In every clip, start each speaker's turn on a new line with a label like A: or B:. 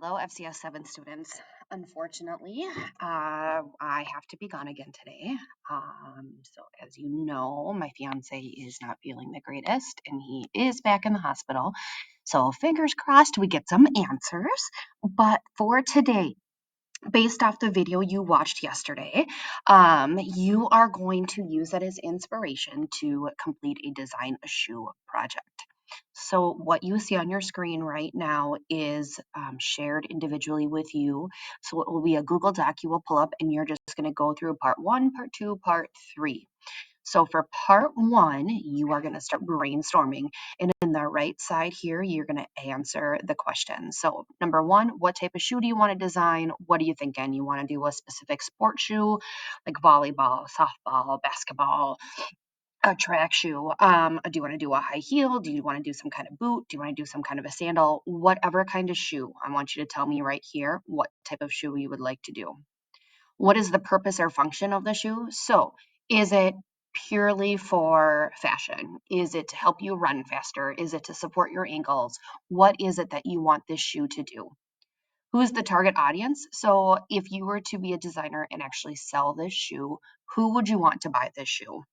A: Hello, FCS 7 students. Unfortunately, I have to be gone again today. So, as you know, my fiance is not feeling the greatest and he is back in the hospital. So, fingers crossed we get some answers. But for today, based off the video you watched yesterday, you are going to use that as inspiration to complete a design a shoe project. So what you see on your screen right now is shared individually with you. So it will be a Google Doc you will pull up and you're just going to go through part 1, part 2, part 3. So for part 1, you are going to start brainstorming. And in the right side here, you're going to answer the questions. So number 1, what type of shoe do you want to design? What are you thinking? You want to do a specific sport shoe like volleyball, softball, basketball, a track shoe? Do you want to do a high heel? Do you want to do some kind of boot? Do you want to do some kind of a sandal? Whatever kind of shoe, I want you to tell me right here what type of shoe you would like to do. What is the purpose or function of the shoe? So, is it purely for fashion? Is it to help you run faster? Is it to support your ankles? What is it that you want this shoe to do? Who is the target audience? So, if you were to be a designer and actually sell this shoe, who would you want to buy this shoe?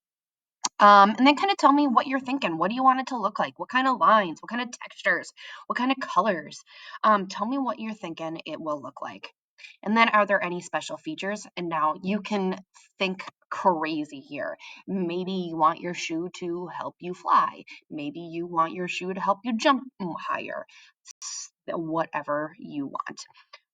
A: And then kind of tell me what you're thinking. What do you want it to look like? What kind of lines? What kind of textures? What kind of colors? Tell me what you're thinking it will look like. And then are there any special features? And now you can think crazy here. Maybe you want your shoe to help you fly. Maybe you want your shoe to help you jump higher. Whatever you want.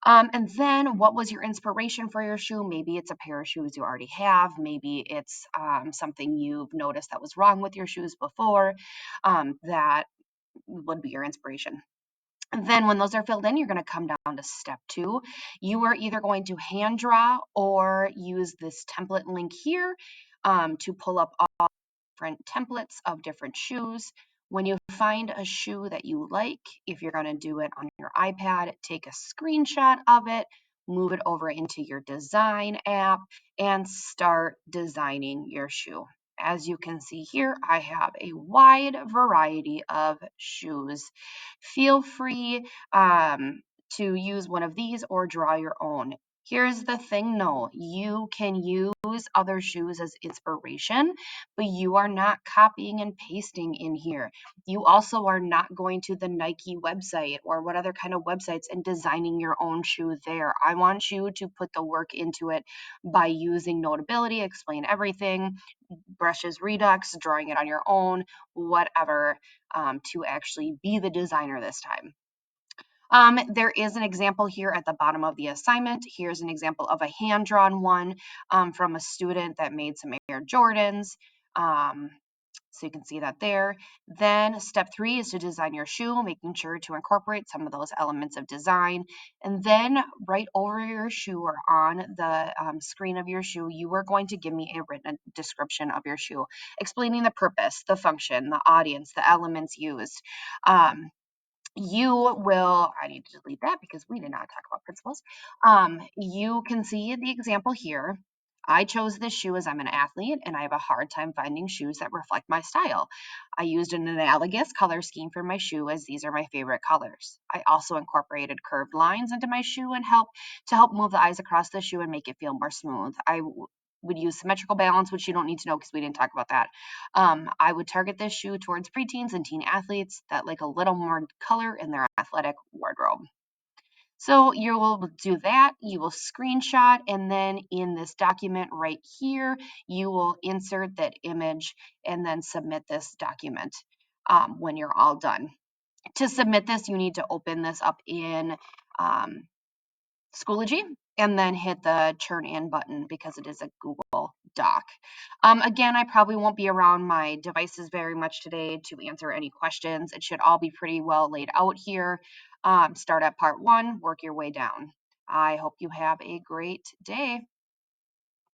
A: And then what was your inspiration for your shoe? Maybe it's a pair of shoes you already have. Maybe it's something you've noticed that was wrong with your shoes before. That would be your inspiration. And then when those are filled in, you're going to come down to step 2. You are either going to hand draw or use this template link here to pull up all different templates of different shoes. When you find a shoe that you like, if you're going to do it on your iPad, take a screenshot of it, move it over into your design app, and start designing your shoe. As you can see here, I have a wide variety of shoes. Feel free to use one of these or draw your own. Here's the thing, no, you can use other shoes as inspiration, but you are not copying and pasting in here. You also are not going to the Nike website or what other kind of websites and designing your own shoe there. I want you to put the work into it by using Notability, explain everything, brushes, Redux, drawing it on your own, whatever, to actually be the designer this time. There is an example here at the bottom of the assignment. Here's an example of a hand-drawn one from a student that made some Air Jordans. So you can see that there. Then step 3 is to design your shoe, making sure to incorporate some of those elements of design. And then right over your shoe or on the screen of your shoe, you are going to give me a written description of your shoe, explaining the purpose, the function, the audience, the elements used. You will, I need to delete that because we did not talk about principles. You can see the example here. I chose this shoe as I'm an athlete and I have a hard time finding shoes that reflect my style. I used an analogous color scheme for my shoe as these are my favorite colors. I also incorporated curved lines into my shoe and help move the eyes across the shoe and make it feel more smooth. I would use symmetrical balance, which you don't need to know because we didn't talk about that. I would target this shoe towards preteens and teen athletes that like a little more color in their athletic wardrobe. So you will do that, you will screenshot, and then in this document right here, you will insert that image and then submit this document when you're all done. To submit this, you need to open this up in Schoology and then hit the churn in button because it is a Google Doc. Again, I probably won't be around my devices very much today to answer any questions. It should all be pretty well laid out here. Start at part 1, work your way down. I hope you have a great day.